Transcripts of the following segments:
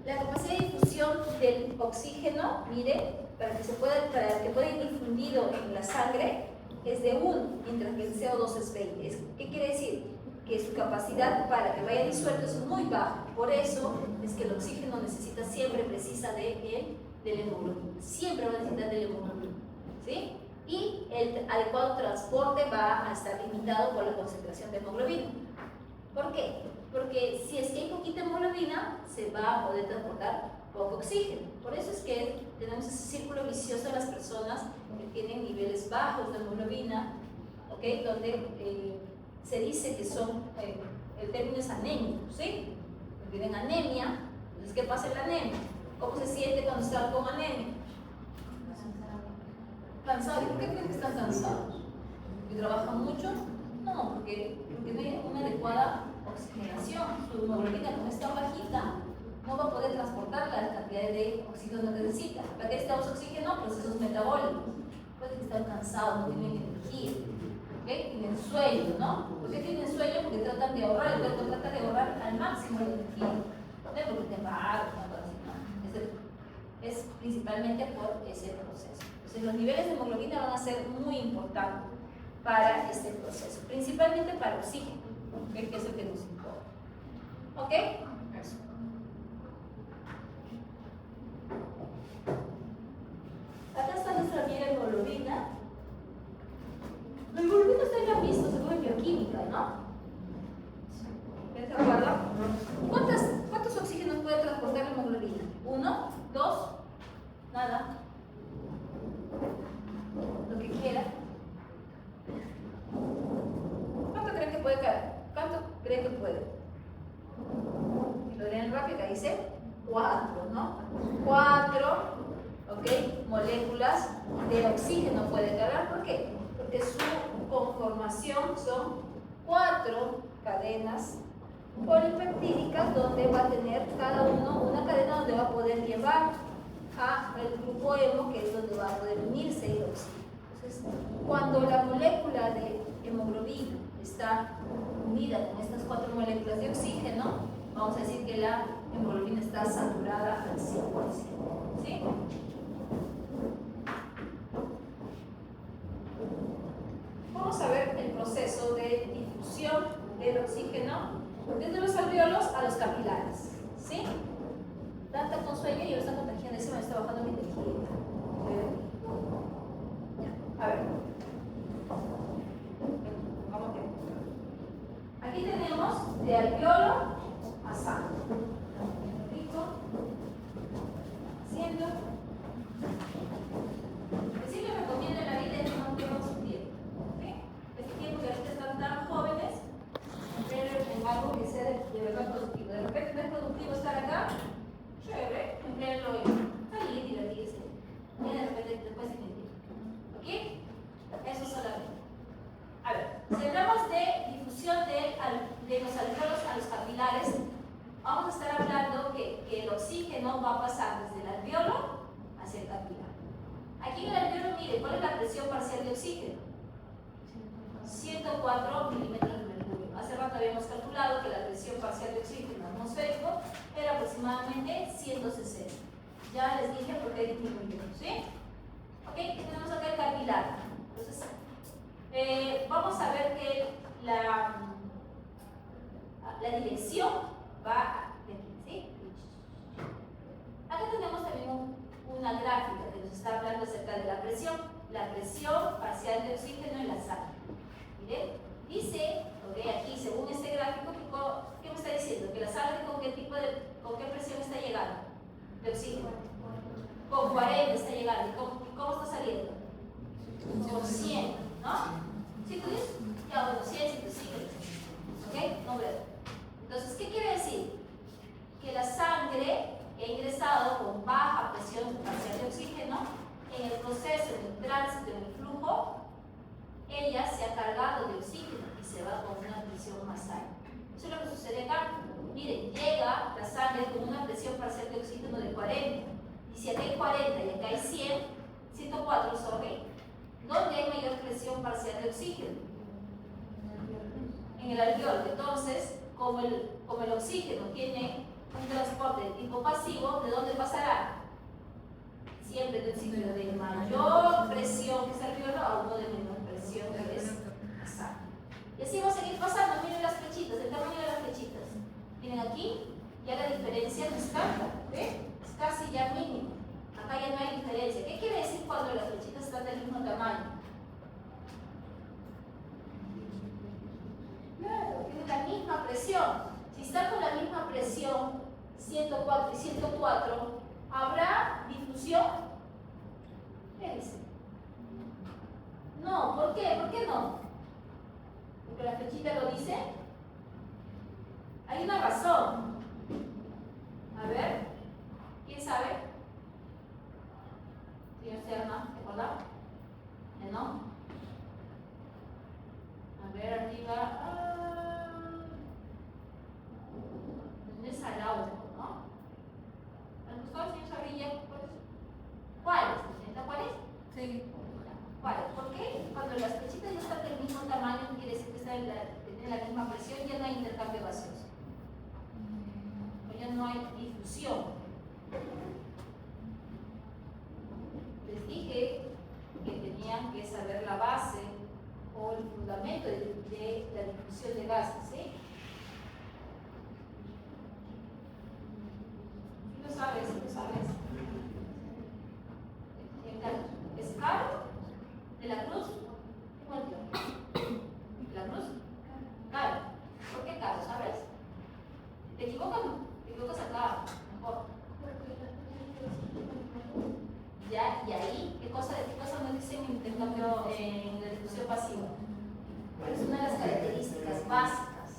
La capacidad de difusión del oxígeno, mire, para que pueda ir difundido en la sangre, es de 1, mientras que el CO2 es 20. ¿Qué quiere decir? Que su capacidad para que vaya disuelto es muy baja. Por eso es que el oxígeno precisa del hemoglobina. Siempre va a necesitar del hemoglobina. ¿Sí? Y el adecuado transporte va a estar limitado por la concentración de hemoglobina. ¿Por qué? Porque si es que hay poquita hemoglobina, se va a poder transportar poco oxígeno. Por eso es que tenemos ese círculo vicioso de las personas que tienen niveles bajos de hemoglobina, ¿okay? Donde se dice que son, el término es anémicos, ¿sí? Tienen anemia. Entonces, ¿qué pasa en la anemia? ¿Cómo se siente cuando están con anemia? ¿Cansados? ¿Y por qué creen que están cansados? ¿Porque trabajan mucho? No, porque no hay una adecuada oxigenación. Su hemoglobina, como es tan bajita, no va a poder transportar la cantidad de oxígeno que necesita. ¿Para qué necesitamos oxígeno? Procesos metabólicos. Pueden estar cansados, no tienen energía. ¿Okay? Tienen sueño, ¿no? ¿Por qué tienen sueño? Porque tratan de ahorrar, el cuerpo trata de ahorrar al máximo la energía. No es porque tenga algo, no. Es principalmente por ese proceso. Entonces, los niveles de hemoglobina van a ser muy importantes para este proceso, principalmente para el oxígeno, ¿okay? Que es el que nos importa. ¿Ok? Eso. Acá está nuestra bien hemoglobina. La hemoglobina ustedes la han visto según en bioquímica, ¿no? ¿Se acuerdan? ¿Cuántos oxígenos puede transportar la hemoglobina? ¿1? ¿2? Nada. Lo que quiera. ¿Cuánto creen que puede caer? ¿Cuánto creen que puede? Si lo leen rápido, acá dice 4, ¿no? 4, ¿ok? Moléculas de oxígeno puede cargar. ¿Por qué? Porque su conformación son 4 cadenas polipeptídicas donde va a tener cada uno una cadena donde va a poder llevar al grupo hemo, que es donde va a poder unirse el oxígeno. Entonces, cuando la molécula de hemoglobina está unida con estas 4 moléculas de oxígeno, vamos a decir que la hemoglobina está saturada al 100%. ¿Sí? Vamos a ver el proceso de difusión del oxígeno desde los alvéolos a los capilares. ¿Sí? Tanta con sueño y yo está contagiando, ese me está bajando mi energía. A ver. Vamos a ver. Aquí tenemos de alvéolo a sangre. Rico. Haciendo. Lo que sí me recomiendo en la vida es que no pierdan su tiempo. ¿Okay? Este tiempo que ahorita están tan jóvenes, en algo que sea de verdad productivo. De repente no es productivo estar acá, chévere, emplearlo en salir, divertirse. Y de repente después se entiende. ¿Ok? Eso solamente. A ver, si hablamos de difusión de los alvéolos a los capilares, vamos a estar hablando que el oxígeno va a pasar desde el alvéolo hacia el capilar. Aquí en el alvéolo, mire, ¿cuál es la presión parcial de oxígeno? 104 milímetros de mercurio. Hace rato habíamos calculado que la presión parcial de oxígeno atmosférico era aproximadamente 160. Ya les dije por qué disminuyó, ¿sí? Ok, tenemos acá el capilar. Entonces, vamos a ver que la dirección va de aquí, ¿sí? Acá tenemos también una gráfica que nos está hablando acerca de la presión parcial de oxígeno en la sangre. Miren, dice, okay, aquí según este gráfico, ¿qué me está diciendo? Que la sangre con qué presión está llegando de oxígeno. Con 40 está llegando. ¿Y cómo está saliendo? Con 100, ¿no? ¿Sí tú dices? Ya, bueno, 100, 105. ¿Ok? No veo. Entonces, ¿qué quiere decir? Que la sangre ha ingresado con baja presión parcial de oxígeno en el proceso, en el tránsito, en el flujo, ella se ha cargado de oxígeno y se va con una presión más alta. Eso es lo que sucede acá. Miren, llega la sangre con una presión parcial de oxígeno de 40. Y si acá hay 40 y acá hay 104, sorry, ¿dónde hay mayor presión parcial de oxígeno? En el alvéolo. Entonces, como el oxígeno tiene un transporte de tipo pasivo, ¿de dónde pasará? Siempre de un sitio de mayor presión, que es el alveolo, a uno de menor presión, que es nasal. Y así va a seguir pasando. Miren las flechitas, el tamaño de las flechitas. Miren aquí, ya la diferencia no es tanta, ¿ve? Es casi ya mínimo. Acá ya no hay diferencia. ¿Qué quiere decir cuando las flechitas están del mismo tamaño? Claro, tiene la misma presión. Si está con la misma presión, 104 y 104, ¿habrá difusión? ¿Qué dice? No, ¿por qué? ¿Por qué no? Porque la flechita lo dice. Hay una razón. A ver, ¿quién sabe? Señor Serna, ¿te acuerdas? ¿No? A ver, arriba. ¿Dónde es al lado, no? ¿Al costado, señor Sabrilla? ¿Cuáles? ¿Cuáles? Sí. ¿Cuáles? ¿Por qué? Cuando las flechitas ya están del mismo tamaño, quiere decir que están en la misma presión, ya no hay intercambio gaseoso. O ya no hay difusión. Les dije que tenían que saber la base o el fundamento de la difusión de gases, ¿sí? ¿Sí lo sabes? ¿Sí lo sabes? ¿Es Caro? ¿De la Cruz? ¿Qué cuento? ¿De la Cruz? Caro. ¿Por qué Caro? ¿Sabes? ¿Te equivocas? ¿Te equivocas acá? Mejor. Ya, y ahí, ¿qué cosa no dice en intercambio en la difusión pasiva? Es una de las características básicas.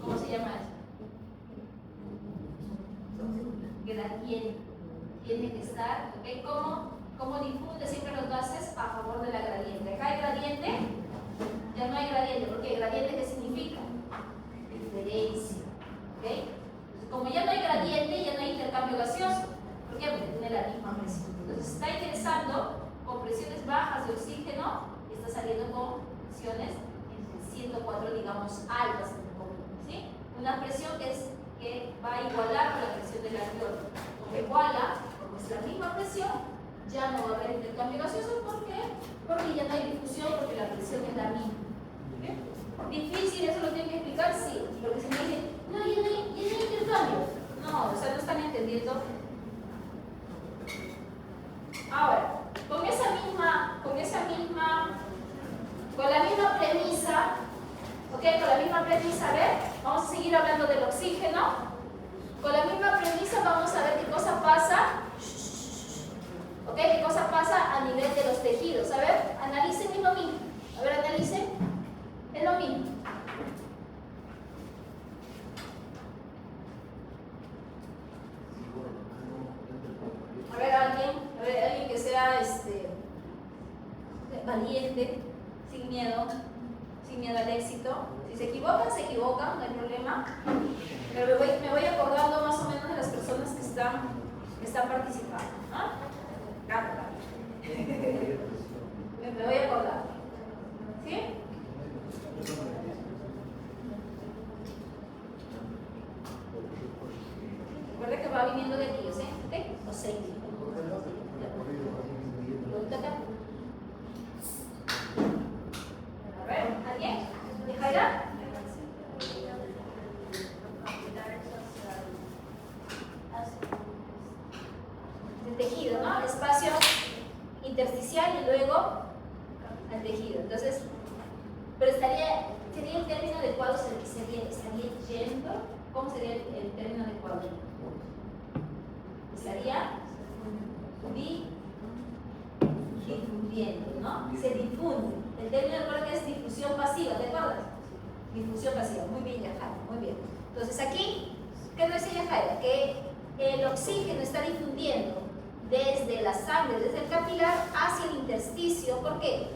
¿Cómo se llama eso? Gradiente. Tiene que estar, ¿ok? ¿Cómo difunde siempre los gases? A favor de la gradiente. Acá hay gradiente, ya no hay gradiente, porque gradiente, ¿qué significa? Diferencia. ¿Ok? Entonces, como ya no hay gradiente, ya no hay intercambio gaseoso. ¿Por qué? Porque tiene la misma presión. Entonces está ingresando con presiones bajas de oxígeno y está saliendo con presiones entre 104, digamos, altas, ¿sí? Una presión que va a igualar con la presión del alveolo. Como iguala, como es la misma presión, ya no va a haber intercambio gaseoso. ¿Por qué? Porque ya no hay difusión, porque la presión es la misma. ¿Okay? ¿Difícil eso lo tienen que explicar? Sí, porque si me dicen, no, ya no hay intercambio. No, o sea, no están entendiendo. Ahora, con la misma premisa, ¿ok? Con la misma premisa, a ver, vamos a seguir hablando del oxígeno. Con la misma premisa vamos a ver qué cosa pasa. ¿Ok? ¿Qué cosa pasa a nivel de los tejidos? A ver, analicen, es lo mismo. A ver, analicen. Es lo mismo. A ver, alguien que sea valiente, sin miedo al éxito. Si se equivocan, no hay problema. Pero me voy acordando más o menos de las personas que están participando. ¿Ah? Me voy a acordar. ¿Sí? Recuerda que va viniendo de ellos, ¿eh? ¿Ok? Los 6. A ver, ¿alguien? ¿Jaira? El tejido, ¿no? Espacio intersticial y luego al tejido. Entonces, pero sería el término adecuado, estaría yendo. ¿Cómo sería el término adecuado? Estaría difundiendo, ¿no? Se difunde. El término adecuado que es difusión pasiva, ¿te acuerdas? Difusión pasiva. Muy bien, Yajaira, muy bien. Entonces aquí, ¿qué nos dice Yajaira? Que el oxígeno está difundiendo desde la sangre, desde el capilar hacia el intersticio. ¿Por qué?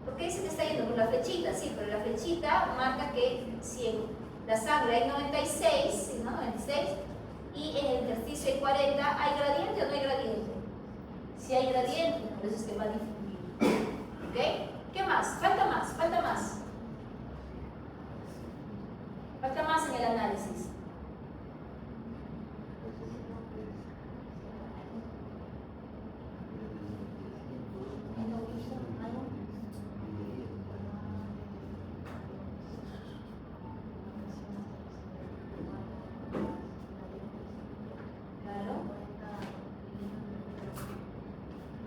¿Por qué dice que está yendo? Por la flechita, sí, pero la flechita marca que si en la sangre hay 96, ¿no? 96, y en el intersticio hay 40, ¿hay gradiente o no hay gradiente? Si hay gradiente, por eso es que va a difundir. ¿Ok? ¿Qué más? Falta más, falta más. Falta más en el análisis.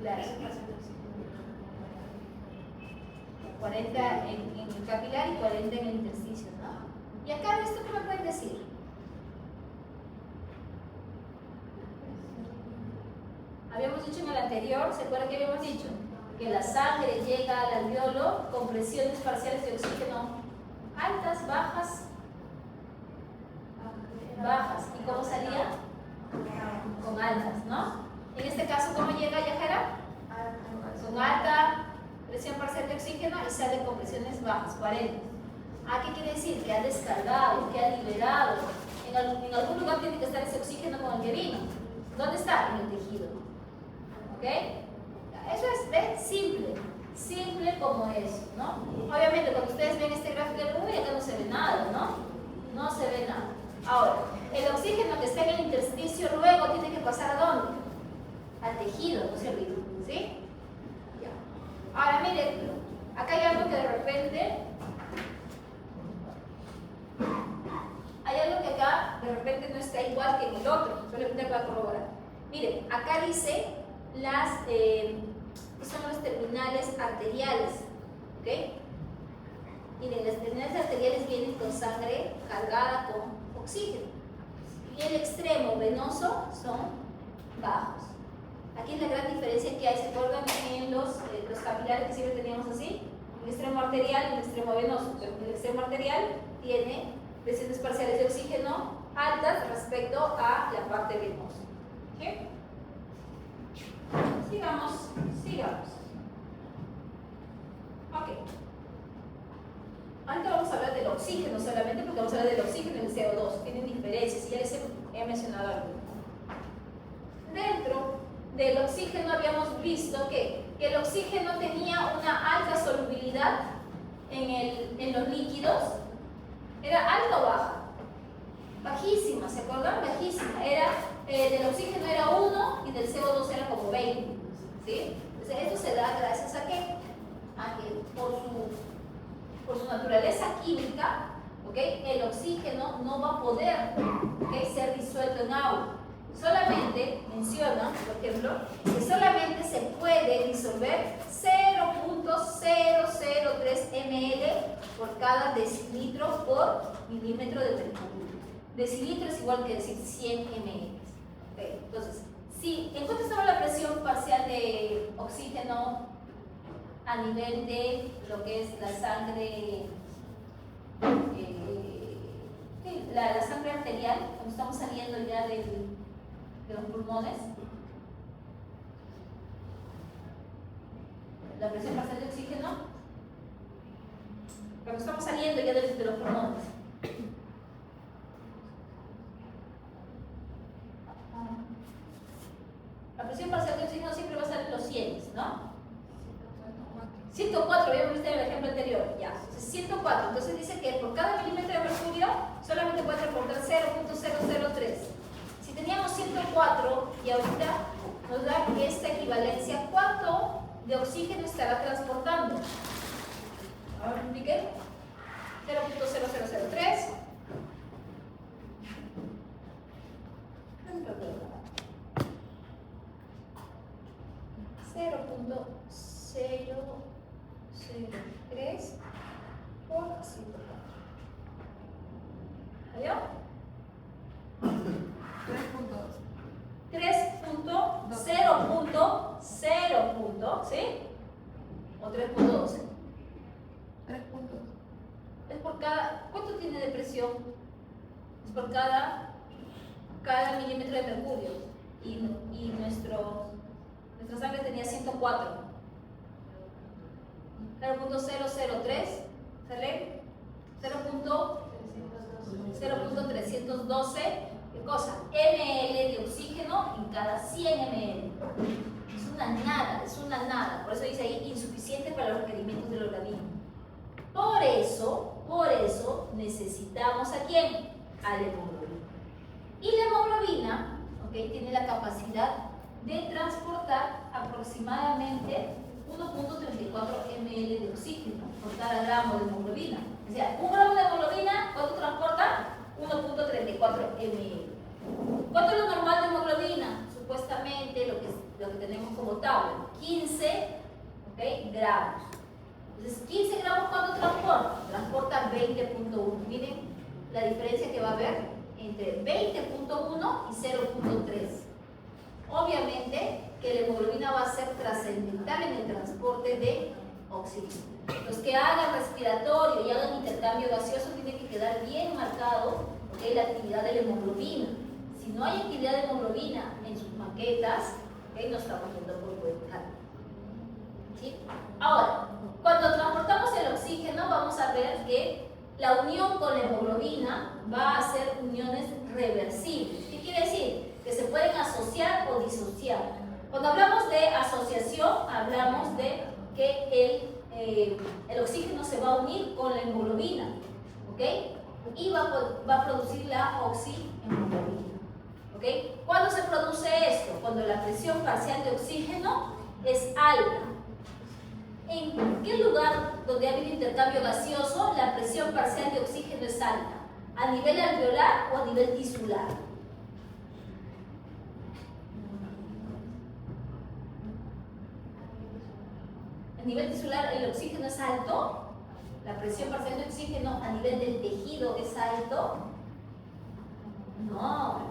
Claro, 40 en el capilar y 40 en el intersticio, ¿no? Y acá, ¿esto qué me pueden decir? Habíamos dicho en el anterior, ¿se acuerdan que habíamos dicho? Que la sangre llega al alveolo con presiones parciales de oxígeno altas, bajas. Bajas. ¿Y cómo salía? Con altas, ¿no? En este caso, ¿cómo llega, Yajara? Con alta presión parcial de oxígeno y sale con presiones bajas, 40. ¿Qué quiere decir? Que ha descargado, que ha liberado. En algún lugar tiene que estar ese oxígeno con el que vino. ¿Dónde está? En el tejido. ¿Ok? Eso es, ¿ves? Simple como eso, ¿no? Obviamente, cuando ustedes ven este gráfico del movimiento, acá no se ve nada, ¿no? No se ve nada. Ahora, el oxígeno que está en el intersticio luego tiene que pasar ¿a dónde? Al tejido, no se olviden, ¿sí? Ya. Ahora, miren, acá hay algo que de repente... Hay algo que acá de repente no está igual que en el otro, solamente para corroborar. Miren, acá dice las... son los terminales arteriales, ¿ok? Miren, las terminales arteriales vienen con sangre cargada con oxígeno y el extremo venoso son bajos. Aquí es la gran diferencia que hay, ¿se acuerdan en los capilares que siempre teníamos así? El extremo arterial y el extremo venoso. El extremo arterial tiene presiones parciales de oxígeno altas respecto a la parte venosa. ¿Okay? Sigamos. Ok. Ahorita vamos a hablar del oxígeno solamente porque vamos a hablar del oxígeno y el CO2. Tienen diferencias y ya les he mencionado algo. Dentro del oxígeno habíamos visto que el oxígeno tenía una alta solubilidad en los líquidos. ¿Era alta o baja? Bajísima, ¿se acuerdan? Bajísima. Del oxígeno era 1 y del CO2 era como 20. ¿Sí? Entonces, esto se da gracias a que por su naturaleza química, ¿okay? El oxígeno no va a poder, ¿okay? ser disuelto en agua. Solamente menciona, por ejemplo, que solamente se puede disolver 0.003 ml por cada decilitro por milímetro de mercurio. Decilitro es igual que decir 100 ml. ¿Okay? Entonces, ¿en cuánto estaba la presión parcial de oxígeno a nivel de lo que es la sangre, la sangre arterial, cuando estamos saliendo ya de los pulmones? La presión parcial de oxígeno, cuando estamos saliendo ya de los pulmones. La presión parcial de oxígeno siempre va a estar en los 100, ¿no? 104, habíamos visto en el ejemplo anterior, ya. Entonces, 104, entonces dice que por cada milímetro de mercurio solamente puede transportar 0.003. Si teníamos 104 y ahorita nos da esta equivalencia, ¿cuánto de oxígeno estará transportando? Ahora multipliquen. 0.0003. Por 104. ¿Valió? 3.0.0, ¿sí? ¿O 3.12? 3 puntos. Es por cada... ¿Cuánto tiene de presión? Es por cada milímetro de mercurio. Y nuestra sangre tenía 104. 0.003, ¿sale? 0.312, ¿qué cosa? ml de oxígeno en cada 100 ml. Es es una nada. Por eso dice ahí insuficiente para los requerimientos del organismo. Por eso necesitamos ¿a quién? A la hemoglobina. Y la hemoglobina, ¿okay?, tiene la capacidad de transportar aproximadamente 1.34 ml de oxígeno por cada gramo de hemoglobina. O sea, un gramo de hemoglobina, ¿cuánto transporta? 1.34 ml. ¿Cuánto es lo normal de hemoglobina? Supuestamente lo que tenemos como tabla, 15 gramos. Entonces, 15 gramos, ¿cuánto transporta? Transporta 20.1. Miren la diferencia que va a haber entre 20.1 y 0.3. Obviamente que la hemoglobina va a ser trascendental en el transporte de oxígeno. Los que hagan respiratorio y hagan intercambio gaseoso tienen que quedar bien marcado la actividad de la hemoglobina. Si no hay actividad de hemoglobina en sus maquetas, no estamos yendo por buen camino. ¿Sí? Ahora, cuando transportamos el oxígeno, vamos a ver que la unión con la hemoglobina va a ser uniones reversibles. ¿Qué quiere decir? Que se pueden asociar o disociar. Cuando hablamos de asociación, hablamos de que el oxígeno se va a unir con la hemoglobina, ¿ok? Y va a producir la oxihemoglobina. ¿Okay? ¿Cuándo se produce esto? Cuando la presión parcial de oxígeno es alta. ¿En qué lugar donde ha habido intercambio gaseoso la presión parcial de oxígeno es alta? ¿A nivel alveolar o a nivel tisular? A nivel tisular el oxígeno es alto. La presión parcial de oxígeno a nivel del tejido es alto. No.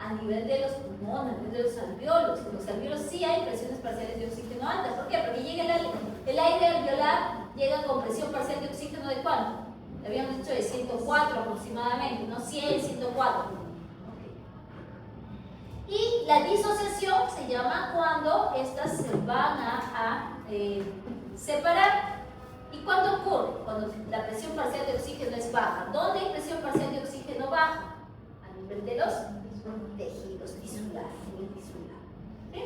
A nivel de los pulmones, a nivel de los alveolos. En los alveolos sí hay presiones parciales de oxígeno altas. ¿Por qué? Porque llega el aire alveolar llega con presión parcial de oxígeno de ¿cuánto? Le habíamos dicho de 104 aproximadamente, ¿no? 100, 104. Okay. Y la disociación se llama cuando estas se van a separar. ¿Y cuándo ocurre? Cuando la presión parcial de oxígeno es baja. ¿Dónde hay presión parcial de oxígeno baja? A nivel de los tejidos tisulares, nivel tisular. ¿Sí?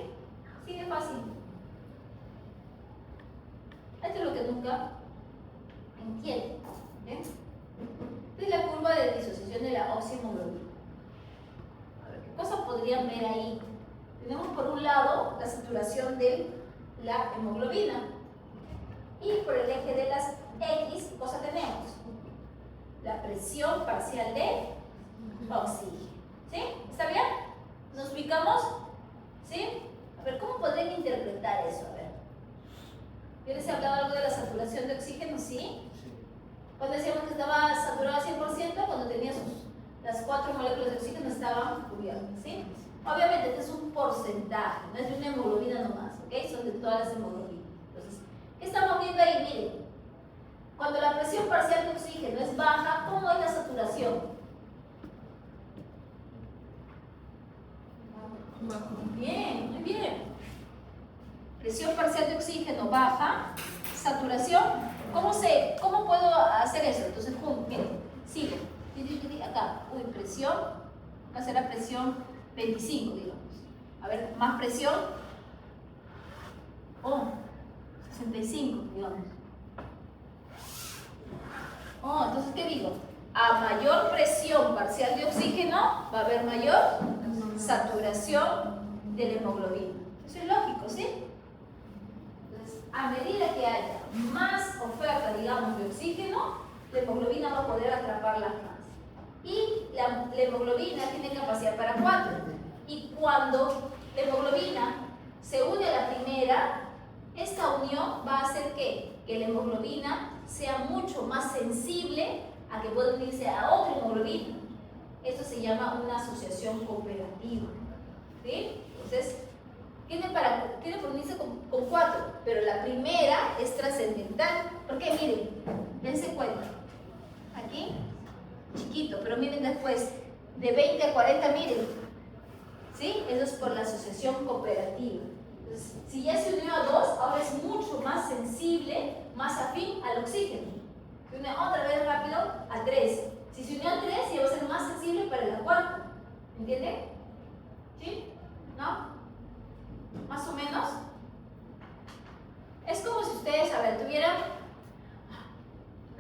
Así de fácil. Esto es lo que nunca entienden. Esta es la curva de disociación de la oxihemoglobina. A ver, ¿qué cosas podrían ver ahí? Tenemos por un lado la saturación de la hemoglobina. Y por el eje de las X, ¿qué cosa tenemos? La presión parcial de oxígeno. ¿Sí? ¿Está bien? ¿Nos ubicamos? ¿Sí? A ver, ¿cómo podrían interpretar eso? A ver. ¿Yo les he hablado algo de la saturación de oxígeno? ¿Sí? Cuando decíamos que estaba saturado al 100%, cuando tenía las 4 moléculas de oxígeno estaban cubiertas. ¿Sí? Obviamente, este es un porcentaje, no es de una hemoglobina nomás, ¿ok? Son de todas las hemoglobinas. Entonces, ¿qué estamos viendo ahí? Miren, cuando la presión parcial de oxígeno es baja, ¿cómo es la saturación? Bien, muy bien. Presión parcial de oxígeno baja, saturación. ¿Cómo puedo hacer eso? Entonces, miren, sigo. Acá, presión, acá será presión 25, digamos. A ver, más presión. 65, digamos. Entonces, ¿qué digo? A mayor presión parcial de oxígeno va a haber mayor saturación de la hemoglobina. Eso es lógico, ¿sí? Entonces, a medida que haya más oferta, digamos, de oxígeno, la hemoglobina va a poder atraparla más. Y la hemoglobina tiene capacidad para 4. Y cuando la hemoglobina se une a la primera, esta unión va a hacer que la hemoglobina sea mucho más sensible a que pueda unirse a otra hemoglobina. Esto se llama una asociación cooperativa. ¿Sí? Entonces, tiene por unirse con 4, pero la primera es trascendental. Porque miren, dense cuenta. Aquí, chiquito, pero miren después, de 20 a 40, miren. ¿Sí? Eso es por la asociación cooperativa. Entonces, si ya se unió a 2, ahora es mucho más sensible, más afín al oxígeno. Se une otra vez rápido a 3. Si se unió a 3, ya va a ser más sensible para la 4. ¿Entienden? ¿Sí? ¿No? ¿Más o menos? ustedes, a ver, tuvieran,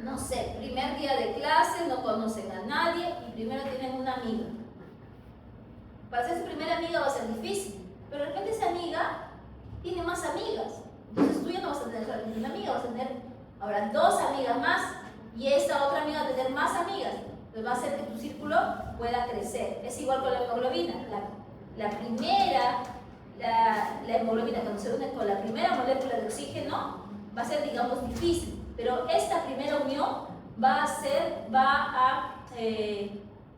no sé, primer día de clase, no conocen a nadie y primero tienen una amiga. Para ser su primera amiga va a ser difícil, pero de repente esa amiga tiene más amigas. Entonces tú ya no vas a tener solamente una amiga, vas a tener ahora 2 amigas más y esta otra amiga va a tener más amigas. Entonces va a hacer que tu círculo pueda crecer. Es igual con la hemoglobina. La hemoglobina cuando se une con la primera molécula de oxígeno va a ser, digamos, difícil. Pero esta primera unión va a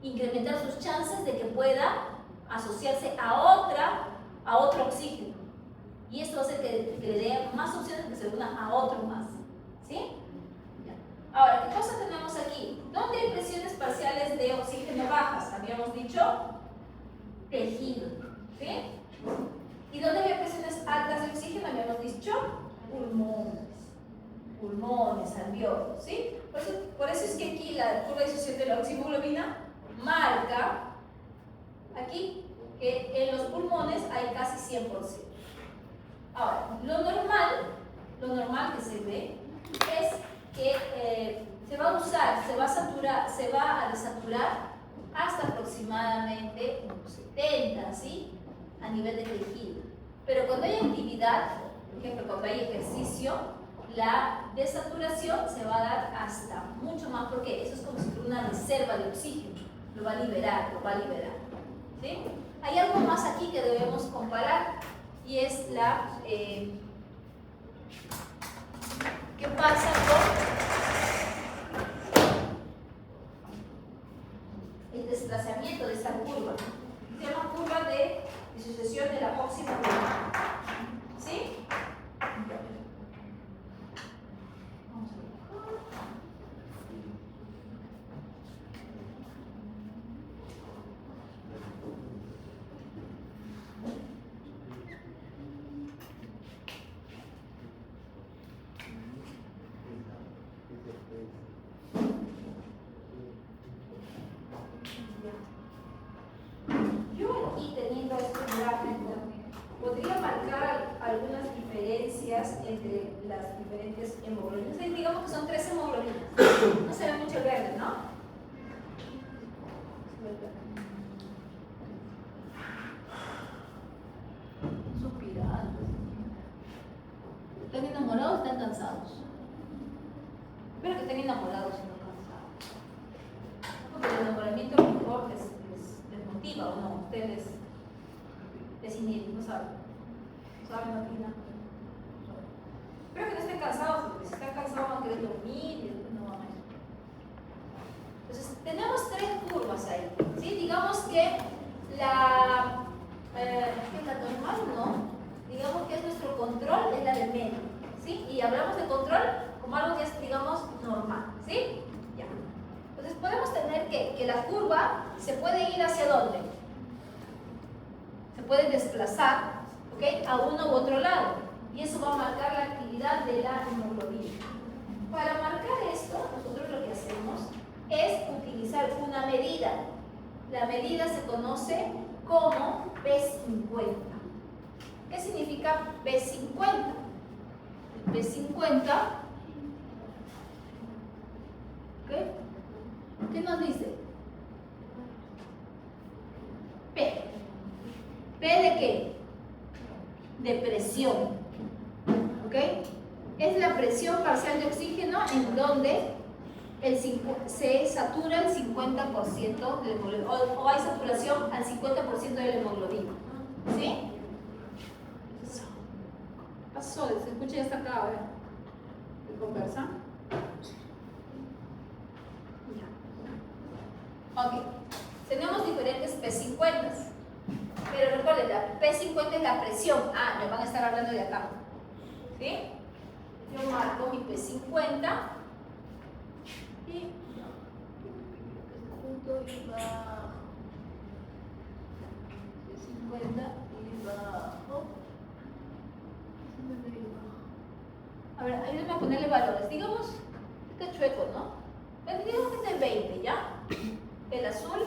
incrementar sus chances de que pueda asociarse a otro oxígeno. Y esto va a hacer que le dé más opciones de que se una a otro más. ¿Sí? Ya. Ahora, ¿qué cosa tenemos aquí? ¿Dónde hay presiones parciales de oxígeno bajas? Habíamos dicho tejido. ¿Sí? ¿Y dónde había presiones altas de oxígeno? Habíamos dicho pulmones, alveolos. ¿Sí? Por eso es que aquí la curva de disociación de la oxihemoglobina marca aquí que en los pulmones hay casi 100%. Ahora, lo normal que se ve es que se va a desaturar hasta aproximadamente unos 70, ¿sí? A nivel de tejido. Pero cuando hay actividad, por ejemplo, cuando hay ejercicio, la desaturación se va a dar hasta mucho más, porque eso es como si fuera una reserva de oxígeno. Lo va a liberar. ¿Sí? Hay algo más aquí que debemos comparar y es ¿qué pasa con el desplazamiento de esta curva? Se llama curva de disociación de la oxihemoglobina. ¿Sí? Yo aquí teniendo este gráfico podría marcar algunas diferencias entre las diferentes hemoglobinas. Digamos que son 3 hemoglobinas. No se ve mucho el verde, ¿no? Suspirando. ¿Están enamorados o están cansados? Espero que estén enamorados y no cansados. Porque el enamoramiento mejor les motiva o no. Ustedes les inhibe, no saben. No saben, no opinan. Espero que no estén cansados, porque si están cansados van a querer dormir y después no van a ir. Entonces, tenemos 3 curvas ahí. ¿Sí? Digamos que la normal, ¿no? Digamos que es nuestro control, es la del medio. ¿Sí? Y hablamos de control como algo que es, digamos, normal. ¿Sí? Ya. Entonces, podemos tener que la curva se puede ir hacia dónde. Se puede desplazar, ¿ok? A uno u otro lado. Y eso va a marcar la actividad de la hemoglobina. Para marcar esto, nosotros lo que hacemos es utilizar una medida. La medida se conoce como P50. ¿Qué significa P50? El P50, ¿qué nos dice? P. ¿P de qué? De presión. ¿Ok? Es la presión parcial de oxígeno en donde se satura el 50% del hemoglobina, o hay saturación al 50% del hemoglobina. ¿Sí? ¿Qué pasó? Se escucha ya hasta acá, a ver. ¿Qué conversa? Ya. Ok. Tenemos diferentes P50. Pero recuerden, la P50 es la presión. Ah, me van a estar hablando de acá. ¿Sí? Yo marco mi P50 y punto y bajo. P50 y bajo. A ver, ayúdenme a ponerle valores. Digamos, este chueco, ¿no? Digamos que es de 20, ¿ya? El azul,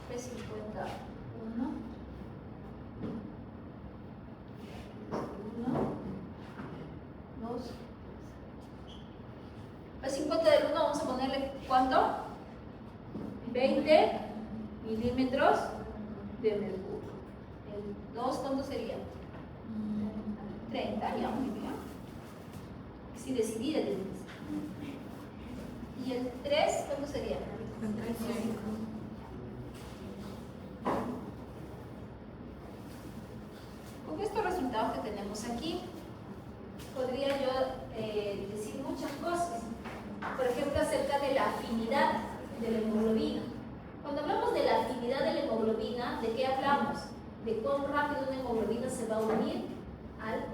P51. ¿Cuánto? 20 milímetros de mercurio. El 2, ¿cuánto sería? 30, ya, muy bien. Si decidí de 30. ¿Y el 3, cuánto sería? 35. Con estos resultados que tenemos aquí, podría yo decir muchas cosas. Por ejemplo, acerca de la afinidad de la hemoglobina. Cuando hablamos de la afinidad de la hemoglobina, ¿de qué hablamos? De cuán rápido una hemoglobina se va a unir al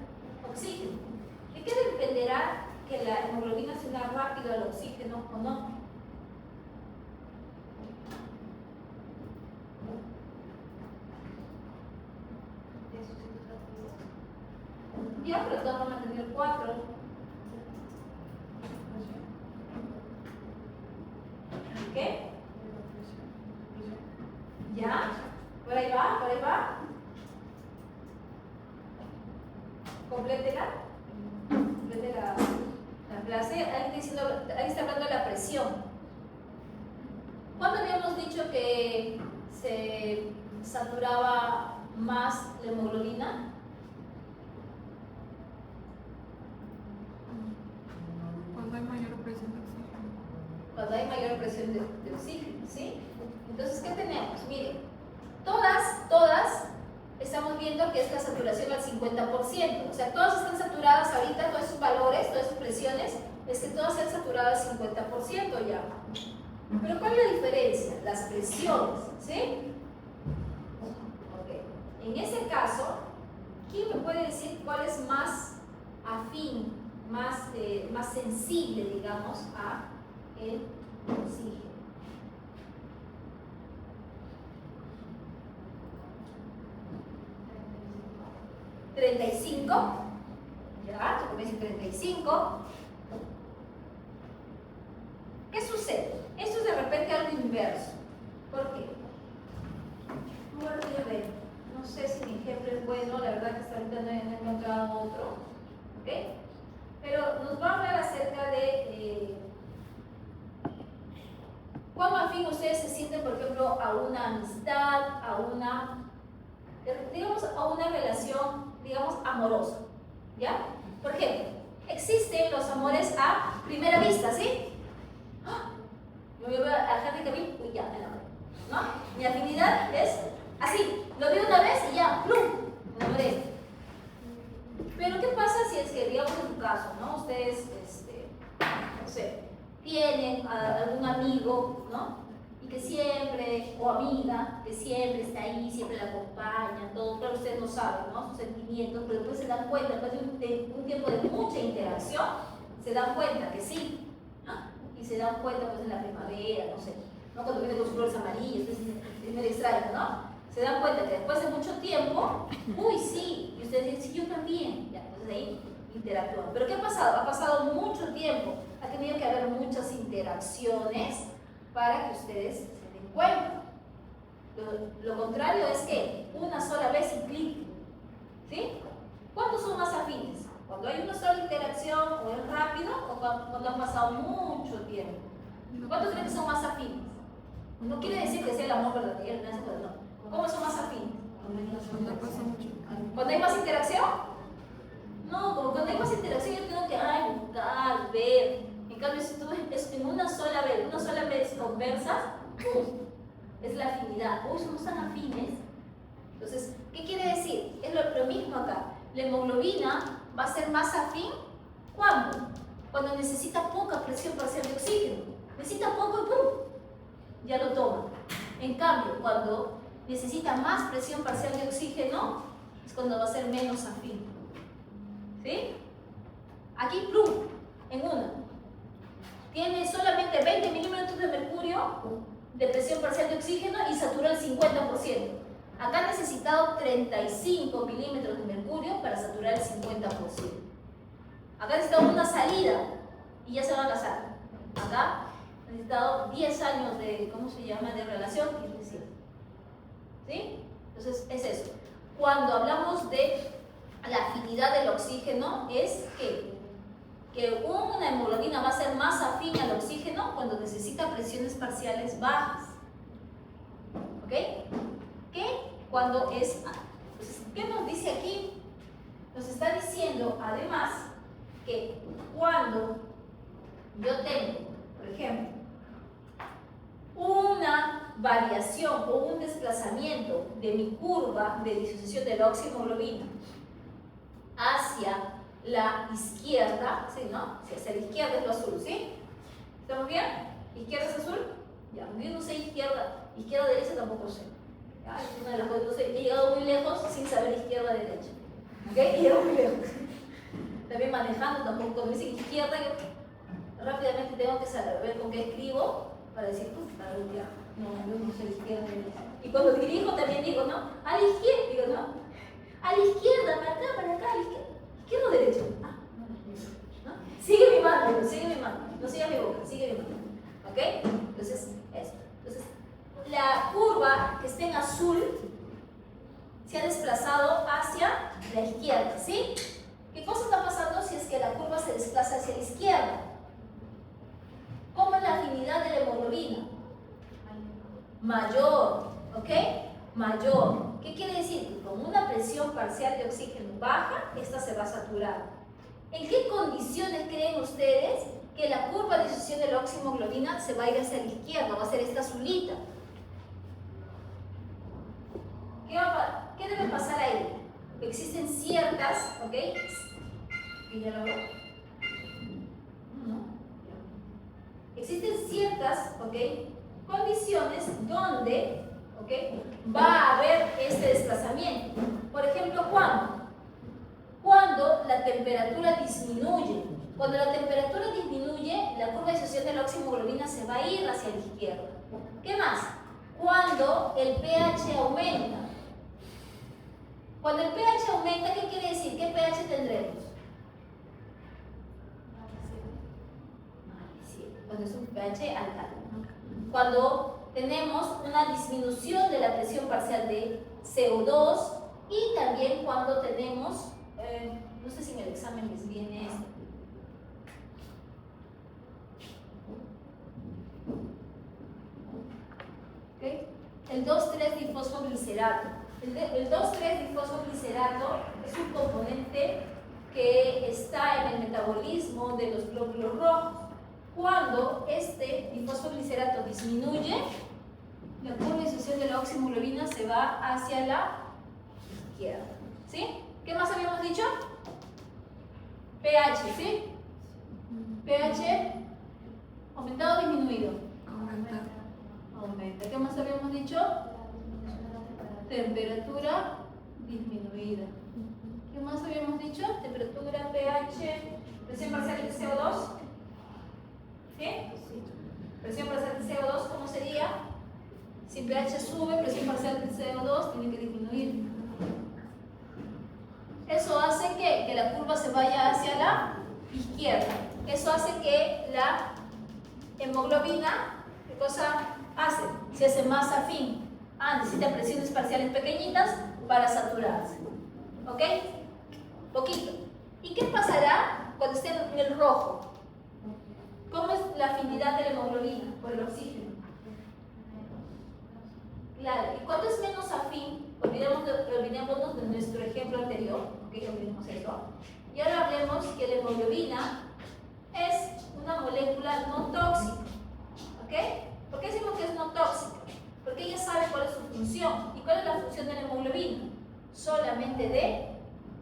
oxígeno. ¿De qué dependerá que la hemoglobina se una rápido al oxígeno o no? Ya, pero todos van a tener 4. ¿Qué? ¿Ya? ¿Por ahí va? ¿Por ahí va? Complétela. Complete la clase. Ahí está hablando de la presión. ¿Cuándo habíamos dicho que se saturaba más la hemoglobina? Cuando hay mayor presión de oxígeno. Cuando hay mayor presión de oxígeno, ¿sí? Entonces, ¿qué tenemos? Miren, todas estamos viendo que es la saturación al 50%. O sea, todas están saturadas ahorita, todos esos valores, todas esas presiones, es que todas se han saturado al 50% ya. Pero ¿cuál es la diferencia? Las presiones, ¿sí? Ok. En ese caso, ¿quién me puede decir cuál es más afín, más sensible, digamos, a el oxígeno? ¿35? Ya, tú comienzas 35. ¿Qué sucede? Esto es de repente algo inverso. ¿Por qué? Voy a ver. No sé si mi ejemplo es bueno, la verdad que hasta ahorita no he encontrado otro. ¿Ok? Pero nos va a hablar acerca de cuán afín ustedes se sienten, por ejemplo, a una amistad, a una relación, digamos, amorosa. ¿Ya? Por ejemplo, existen los amores a primera vista, ¿sí? Yo veo a Henry Cavill, uy, ya, me enamoré, ¿no? Mi afinidad es así, lo veo una vez y ya, ¡plum!, me enamoré. Pero ¿qué pasa si es que, digamos en tu caso, ¿no? Ustedes, no sé, tienen a algún amigo, ¿no? Y que siempre, o amiga, que siempre está ahí, siempre la acompaña, todo, pero ustedes no saben, ¿no? Sus sentimientos, pero después se dan cuenta, después de un tiempo de mucha interacción, se dan cuenta que sí. Y se dan cuenta pues en la primavera, no sé, ¿no? Cuando viene con sus flores amarillas, es medio extraño, ¿no? Se dan cuenta que después de mucho tiempo, uy, sí, y ustedes dicen, sí, yo también, ya, entonces ahí interactúan. Pero ¿qué ha pasado? Ha pasado mucho tiempo, ha tenido que haber muchas interacciones para que ustedes se den cuenta. Lo contrario es que una sola vez y clic, ¿sí? ¿Cuántos son más afines? Cuando hay una sola interacción o es rápido o cuando han pasado mucho tiempo. ¿Cuántos creen que son más afines? No quiere decir que sea el amor verdadero, no. ¿Cómo son más afines? Cuando pasa mucho. ¿Cuando hay más interacción? No, como cuando hay más interacción yo tengo que buscar, ver. En cambio, si tú es en una sola vez conversas, es la afinidad. Uy, somos tan afines. Entonces, ¿qué quiere decir? Es lo mismo acá. La hemoglobina va a ser más afín, ¿cuándo? Cuando necesita poca presión parcial de oxígeno. Necesita poco y ¡pum!, ya lo toma. En cambio, cuando necesita más presión parcial de oxígeno, es cuando va a ser menos afín. ¿Sí? Aquí, ¡plum!, en una. Tiene solamente 20 milímetros de mercurio de presión parcial de oxígeno y satura el 50%. Acá ha necesitado 35 milímetros de mercurio para saturar el 50%. Acá ha necesitado una salida y ya se va a casar. Acá ha necesitado 10 años de, ¿cómo se llama?, de relación y recién. ¿Sí? Entonces, es eso. Cuando hablamos de la afinidad del oxígeno, es que que una hemoglobina va a ser más afín al oxígeno cuando necesita presiones parciales bajas. ¿Ok? Que cuando es... Entonces, ¿qué nos dice aquí? Nos está diciendo además que cuando yo tengo, por ejemplo, una variación o un desplazamiento de mi curva de disociación de la oxihemoglobina hacia la izquierda, ¿sí, no? Si hacia la izquierda es lo azul, ¿sí? ¿Estamos bien? ¿Izquierda es azul? Ya, yo no sé izquierda, derecha tampoco sé. ¿Ya? Es una de las cosas, he llegado muy lejos sin saber izquierda, derecha. ¿Ok? He llegado muy lejos. También manejando tampoco, cuando me dicen izquierda, yo rápidamente tengo que saber con qué escribo para decir, ya, no, yo no sé izquierda, derecha. Y cuando dirijo también digo, ¿no? A la izquierda, digo, ¿no? A la izquierda, para acá, a la izquierda. ¿Izquierda o derecha? Ah, no. Sigue mi mano, no siga mi boca, sigue mi mano. ¿Ok? Entonces, eso. Entonces, la curva que esté en azul se ha desplazado hacia la izquierda, ¿sí? ¿Qué cosa está pasando si es que la curva se desplaza hacia la izquierda? ¿Cómo es la afinidad de la hemoglobina? Mayor, ¿ok? Mayor. ¿Qué quiere decir? Que con una presión parcial de oxígeno baja, esta se va a saturar. ¿En qué condiciones creen ustedes que la curva de disociación de la oxihemoglobina se va a ir hacia la izquierda? Va a ser esta azulita. ¿Qué debe pasar ahí? Existen ciertas, ¿ok? ¿Y ya lo veo? No. Existen ciertas, ¿ok? Condiciones donde, ¿ok? Va a haber este desplazamiento. Por ejemplo, ¿cuándo? Cuando la temperatura disminuye. Cuando la temperatura disminuye, la curva de disociación de la oxihemoglobina se va a ir hacia la izquierda. ¿Qué más? Cuando el pH aumenta. Cuando el pH aumenta, ¿qué quiere decir? ¿Qué pH tendremos? Cuando es un pH alcalino. Cuando tenemos una disminución de la presión parcial de CO2 y también cuando tenemos, no sé si en el examen les viene esto. ¿Okay? El 2,3-difosfoglicerato. El 2,3-difosfoglicerato es un componente que está en el metabolismo de los glóbulos rojos. Cuando este difosfoglicerato disminuye, la curva de disociación de la oxihemoglobina se va hacia la izquierda. ¿Sí? ¿Qué más habíamos dicho? pH, ¿sí? pH aumentado o disminuido. Aumenta. ¿Qué más habíamos dicho? Temperatura disminuida. ¿Qué más habíamos dicho? Temperatura, pH, presión parcial de CO2. ¿Sí? Presión parcial de CO2, ¿cómo sería? Si pH sube, presión parcial de CO2 tiene que disminuir. Eso hace que la curva se vaya hacia la izquierda. Eso hace que la hemoglobina, ¿qué cosa hace? Se hace más afín. Necesita presiones parciales pequeñitas para saturarse. ¿Ok? Poquito. ¿Y qué pasará cuando esté en el rojo? ¿Cómo es la afinidad de la hemoglobina por el oxígeno? Claro, y cuando es menos afín, olvidémonos de nuestro ejemplo anterior, ¿ok? Olvidemos eso. Y ahora hablemos que la hemoglobina es una molécula no tóxica, ¿ok? ¿Por qué decimos que es no tóxica? Porque ella sabe cuál es su función. ¿Y cuál es la función de la hemoglobina? Solamente de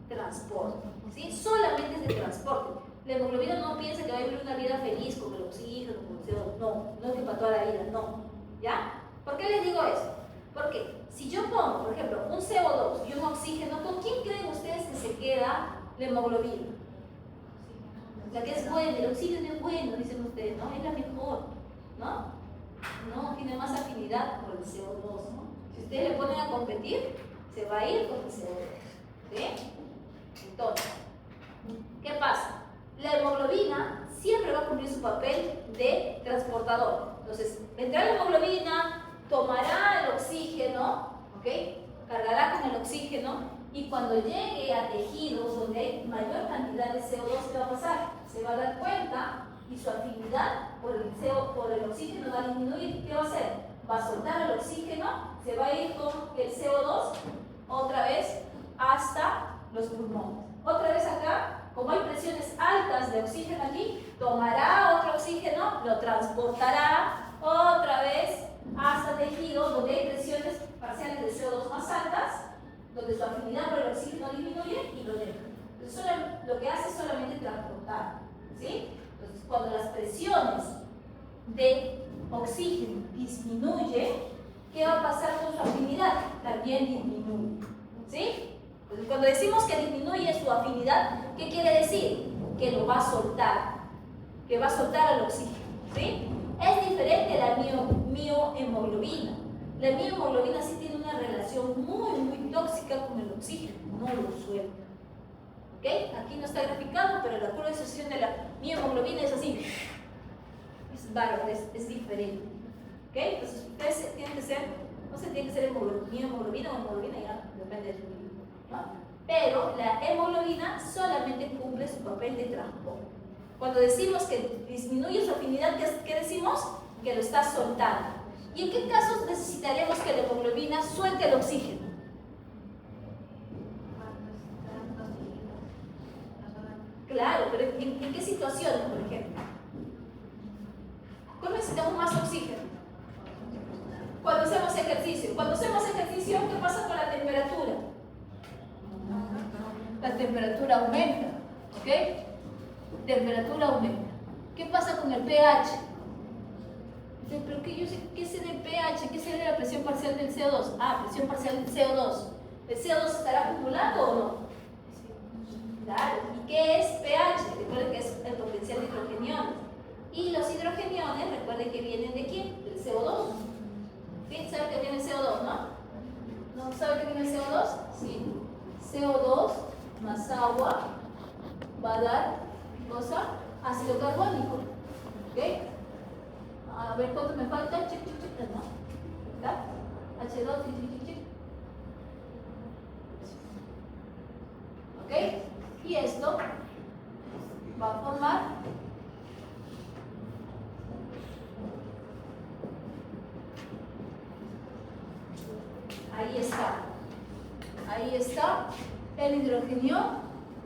transporte, ¿sí? Solamente es de transporte. La hemoglobina no piensa que va a vivir una vida feliz con el oxígeno, con el CO2. No es que para toda la vida, no. ¿Ya? ¿Por qué les digo eso? Porque si yo pongo, por ejemplo, un CO2 y un oxígeno, ¿con quién creen ustedes que se queda la hemoglobina? La que es buena, el oxígeno es bueno, dicen ustedes, ¿no? Es la mejor, ¿no? No, tiene más afinidad por el CO2, ¿no? Si ustedes le ponen a competir, se va a ir con el CO2, ¿sí? Entonces, ¿qué pasa? La hemoglobina siempre va a cumplir su papel de transportador. Entonces, vendrá la hemoglobina, tomará el oxígeno, ¿ok? Cargará con el oxígeno y cuando llegue a tejidos donde hay mayor cantidad de CO2, ¿qué va a pasar? se va a dar cuenta y su afinidad por el oxígeno va a disminuir. ¿Qué va a hacer? Va a soltar el oxígeno, se va a ir con el CO2 otra vez hasta los pulmones. Otra vez acá, como hay presiones altas de oxígeno aquí, tomará otro oxígeno, lo transportará otra vez hasta tejido donde hay presiones parciales de CO2 más altas, donde su afinidad por el oxígeno disminuye y lo deja. Entonces, lo que hace es solamente transportar, ¿sí? Entonces, cuando las presiones de oxígeno disminuyen, ¿qué va a pasar con su afinidad? También disminuye, ¿sí? Entonces, cuando decimos que disminuye su afinidad, ¿qué quiere decir? Que lo va a soltar, que va a soltar el oxígeno, ¿sí? Es diferente a la miohemoglobina. La miohemoglobina sí tiene una relación muy tóxica con el oxígeno, no lo suelta. ¿Ok? Aquí no está graficado, pero la curva de asociación de la miohemoglobina es así. Es bárbaro, es diferente. ¿Ok? Entonces ustedes tienen que ser, no se tiene que ser miohemoglobina o hemoglobina, ya depende de su nivel, ¿no? Pero la hemoglobina solamente cumple su papel de transporte. Cuando decimos que disminuye su afinidad, ¿qué decimos? Que lo está soltando. ¿Y en qué casos necesitaremos que la hemoglobina suelte el oxígeno? Claro, pero ¿en qué situaciones, por ejemplo? ¿Cuándo necesitamos más oxígeno? Cuando hacemos ejercicio. Cuando hacemos ejercicio, ¿qué pasa con la temperatura? La temperatura aumenta, ¿ok? Temperatura aumenta. ¿Qué pasa con el pH? Pero ¿qué sé del pH? ¿Qué sé de la presión parcial del CO2? Ah, presión parcial del CO2. ¿El CO2 estará acumulando o no? Claro. ¿Y qué es pH? Recuerden que es el potencial de hidrogeniones. Y los hidrogeniones, recuerden que vienen de quién? Del CO2. ¿Sí? ¿Saben que viene el CO2, no? ¿No saben que viene el CO2? Sí. CO2 más agua va a dar, ¿qué cosa? Ácido carbónico. ¿Ok? A ver cuánto me falta. Chic, ¿no? ¿Está? H2, chic. ¿Ok? Y esto va a formar ahí está el hidrogenio,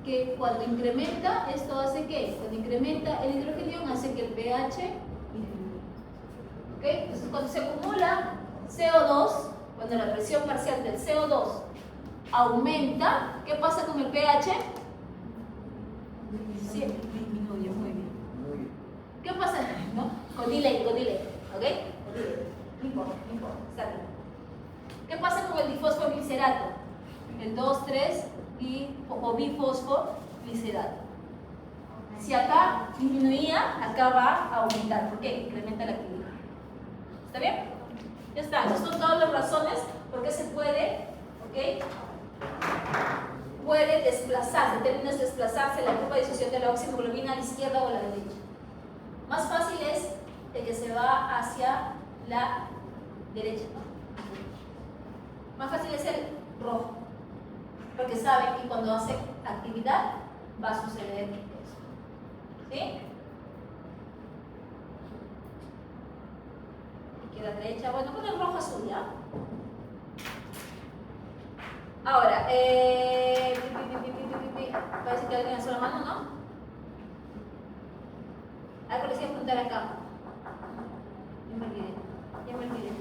que cuando incrementa, esto hace que cuando incrementa el hidrogenio hace que el pH disminuya. ¿Ok? Entonces cuando se acumula CO2, cuando la presión parcial del CO2 aumenta, ¿qué pasa con el pH? Sí, disminuye, muy bien. ¿Qué pasa? ¿No? Con delay, ¿ok? Con delay. No importa, está bien. ¿Qué pasa con el difosfoglicerato? El 2,3 o bifosfoglicerato. Si acá disminuía, acá va a aumentar. ¿Por qué? Incrementa la actividad. ¿Está bien? Ya está. Estas son todas las razones por qué se puede, ¿ok? Puede desplazarse, en términos de desplazarse la curva de disociación de la oxihemoglobina a la izquierda o a la derecha. Más fácil es el que se va hacia la derecha, ¿no? Más fácil es el rojo, porque saben que cuando hace actividad va a suceder eso. ¿Sí? Izquierda, derecha, bueno, con el rojo azul, ¿ya? Ahora, parece que alguien alzó la mano, ¿no? Algo les iba a preguntar acá. Ya me olvidé.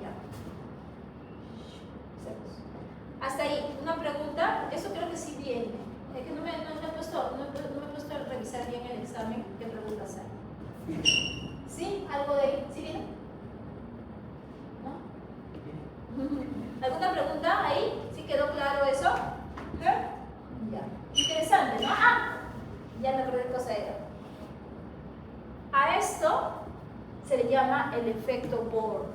Ya. Hasta ahí, una pregunta, eso creo que sí viene. Es que no me he puesto a revisar bien el examen, qué preguntas hay. ¿Sí? ¿Algo de ahí? ¿Sí viene? ¿No? ¿Alguna pregunta ahí? ¿Sí quedó claro eso? Ya. Interesante, ¿no? Ah, ya me acordé de cosa era. A esto se le llama el efecto Bohr.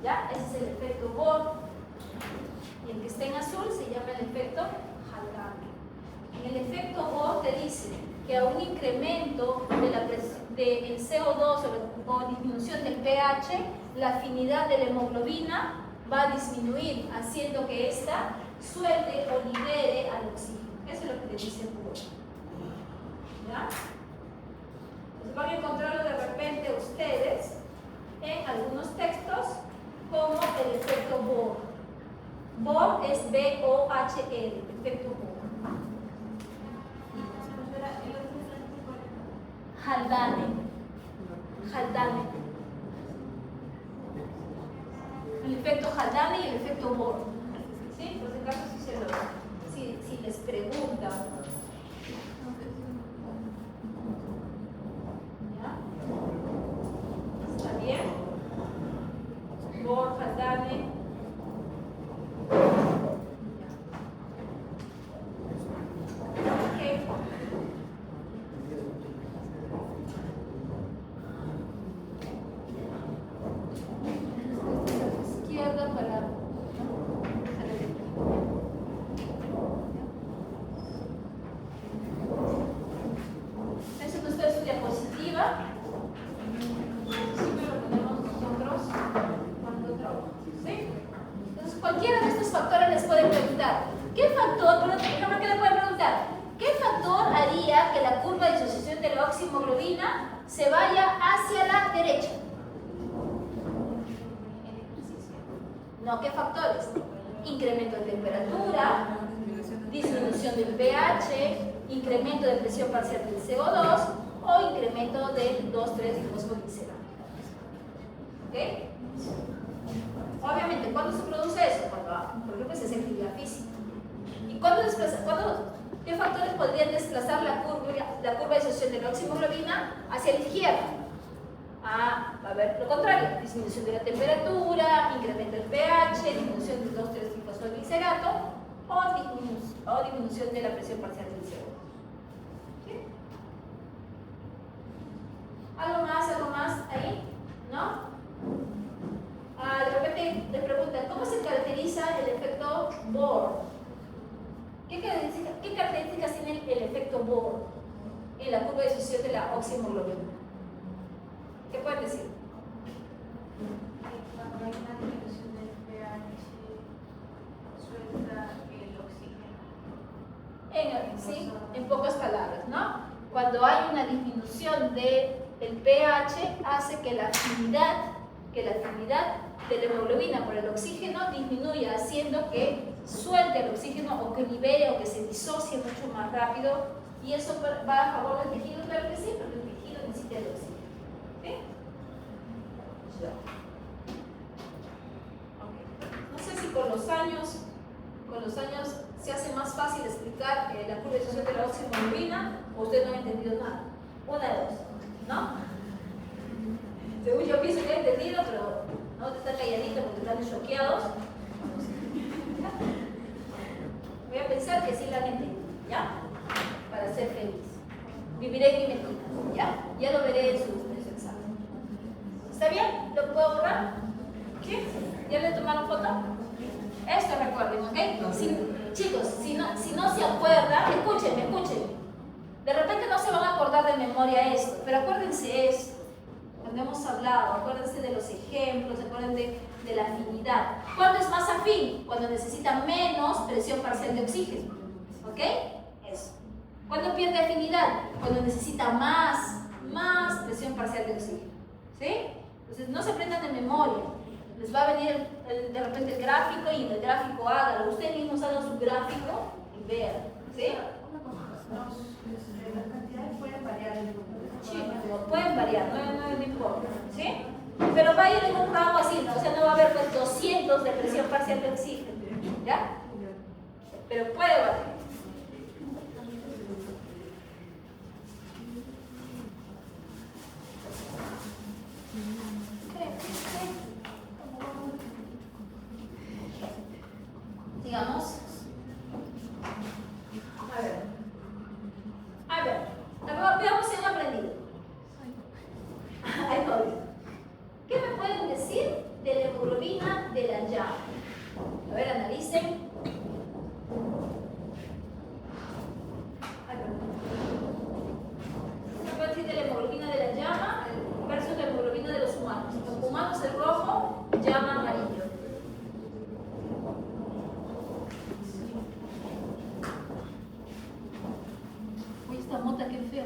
¿Ya? Ese es el efecto Bohr. Y el que está en azul se llama el efecto Haldane. En el efecto Bohr te dice que a un incremento de la del CO2 o disminución del pH, la afinidad de la hemoglobina va a disminuir, haciendo que ésta suelte o libere al oxígeno. Eso es lo que te dice Bohr. ¿Ya? Entonces van a encontrarlo de repente ustedes en algunos textos como el efecto Bohr. Bohr es B-O-H-R, efecto Bohr. Haldane. Haldane. El efecto Haldane y el efecto Bohr. ¿Sí? Por si acaso si les preguntan. ¿Ya? ¿Está bien? Bohr, Haldane. Se vaya hacia la derecha. No, ¿qué factores? Incremento de temperatura, disminución del pH, incremento de presión parcial del CO2 o incremento del 2,3-fosfoglicerato. ¿Ok? Obviamente, ¿cuándo se produce eso? Cuando, por ejemplo, se hace actividad física. ¿Y qué factores podrían desplazar la curva de disociación de la oximoglobina hacia la izquierda? Va a haber lo contrario, disminución de la temperatura, incremento del pH, disminución del 2,3-fosfoglicerato o disminución de la presión parcial del CO2. ¿Sí? ¿Algo más ahí? ¿No? De repente les preguntan, ¿cómo se caracteriza el efecto Bohr? ¿Qué características tiene el efecto Bohr en la curva de disociación de la oximoglobina? ¿Qué pueden decir? Cuando hay una disminución del pH, suelta el oxígeno. Sí, en pocas palabras, ¿no? Cuando hay una disminución del pH, hace que la afinidad de la hemoglobina por el oxígeno disminuya, haciendo que suelte el oxígeno o que libere o que se disocie mucho más rápido, y eso va a favor del tejido, claro que sí, porque el tejido necesita el oxígeno. ¿Sí? Okay. No sé si con los años se hace más fácil explicar la curva de disociación de la oximoglobina o usted no ha entendido nada. Una de dos, ¿no? Según yo pienso que he entendido, pero no te están calladitos porque están choqueados. Voy a pensar que sí la han entendido, ¿ya? Para ser feliz. Viviré en mi mentira, ¿ya? Ya lo veré en su examen. ¿Está bien? ¿Lo puedo borrar? ¿Sí? ¿Ya le tomaron foto? Esto recuerden, ¿ok? Chicos, si no se acuerdan, escúchenme. De repente no se van a acordar de memoria esto, pero acuérdense esto. Cuando hemos hablado, acuérdense de los ejemplos, acuérdense de la afinidad. ¿Cuándo es más afín? Cuando necesita menos presión parcial de oxígeno. ¿Ok? Eso. ¿Cuándo pierde afinidad? Cuando necesita más presión parcial de oxígeno. ¿Sí? Entonces no se aprendan de memoria. Les va a venir de repente el gráfico y en el gráfico háganlo. Ustedes mismos hagan su gráfico y vean. ¿Sí? Las cantidades pueden variar en el mundo. Sí, pueden variar, no importa. ¿Sí? Pero va a ir en un rango así, ¿no? O sea, no va a haber pues 200 de presión parcial de oxígeno. ¿Ya? Pero puede variar. Digamos. A ver, veamos si han aprendido. Ahí voy. ¿Qué me pueden decir de la hemoglobina de la llama? A ver, analicen. esta mota qué fea.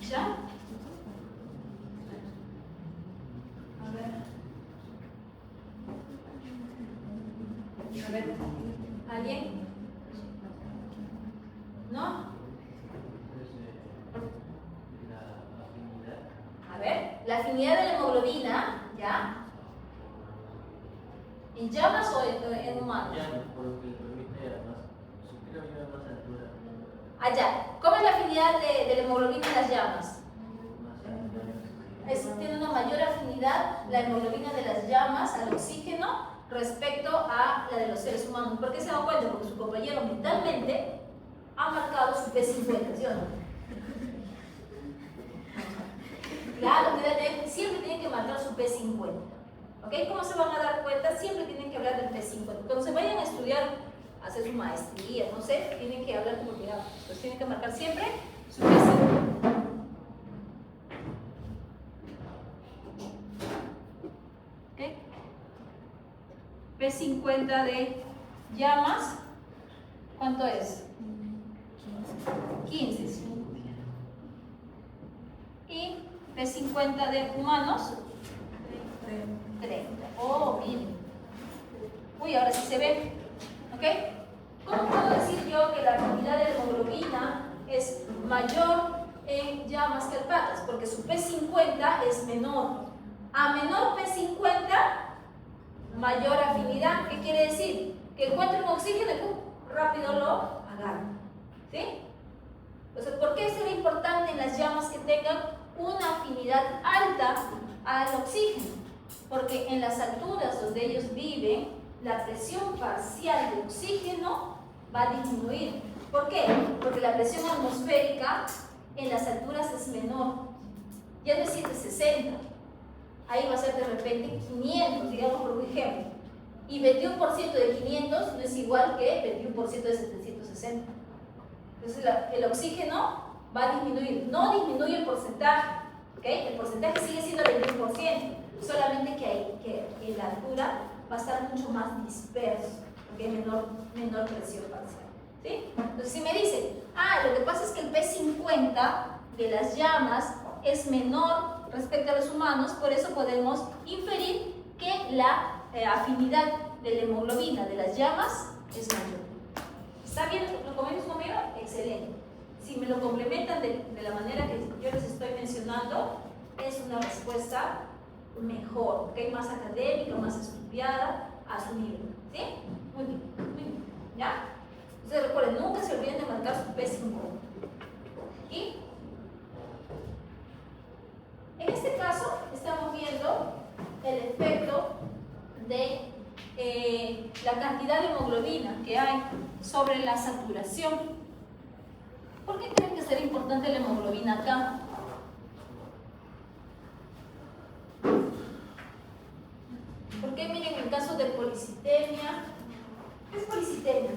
¿Ya? A ver, ¿alguien? ¿No? A ver, la afinidad de la hemoglobina, ¿ya? ¿En llamas o en humanos? Allá. ¿Cómo es la afinidad de la hemoglobina en las llamas? Tiene una mayor afinidad la hemoglobina de las llamas al oxígeno respecto a la de los seres humanos. ¿Por qué se da cuenta? Porque su compañero mentalmente ha marcado su P50, ¿sí o no? Claro, siempre tienen que marcar su P50. ¿Ok? ¿Cómo se van a dar cuenta? Siempre tienen que hablar del P50. Cuando se vayan a estudiar, hacer su maestría, no sé, tienen que hablar como que pues tienen que marcar siempre su P50. ¿Ok? P50 de llamas, ¿cuánto es? 15. ¿Sí? Y P50 de humanos, 30. Oh, bien. Uy, ahora sí se ve. ¿Ok? ¿Cómo puedo decir yo que la afinidad de la hemoglobina es mayor en llamas que alpacas? Porque su P50 es menor. A menor P50, mayor afinidad. ¿Qué quiere decir? Que encuentre un oxígeno y ¡pum! Rápido lo agarra. ¿Sí? Entonces, ¿por qué será importante en las llamas que tengan una afinidad alta al oxígeno? Porque en las alturas donde ellos viven, la presión parcial de oxígeno va a disminuir. ¿Por qué? Porque la presión atmosférica en las alturas es menor. Ya no es 760. Ahí va a ser de repente 500, digamos por un ejemplo. Y 21% de 500 no es igual que 21% de 760. Entonces el oxígeno va a disminuir. No disminuye el porcentaje. ¿Okay? El porcentaje sigue siendo el 21%. Solamente que en la altura va a estar mucho más disperso. Porque hay menor presión parcial. ¿Sí? Entonces si me dicen, lo que pasa es que el P50 de las llamas es menor respecto a los humanos, por eso podemos inferir que la afinidad de la hemoglobina de las llamas es mayor. ¿Está bien? ¿Lo comemos conmigo? Excelente. Si me lo complementan de la manera que yo les estoy mencionando, es una respuesta mejor, ¿okay? Más académica, más estudiada a su nivel. ¿Sí? Muy bien, muy bien. ¿Ya? Entonces recuerden, nunca se olviden de marcar su P50. ¿Y? En este caso, estamos viendo el efecto de la cantidad de hemoglobina que hay sobre la saturación. ¿Por qué creen que será importante la hemoglobina acá? Porque miren, en el caso de policitemia, ¿qué es policitemia?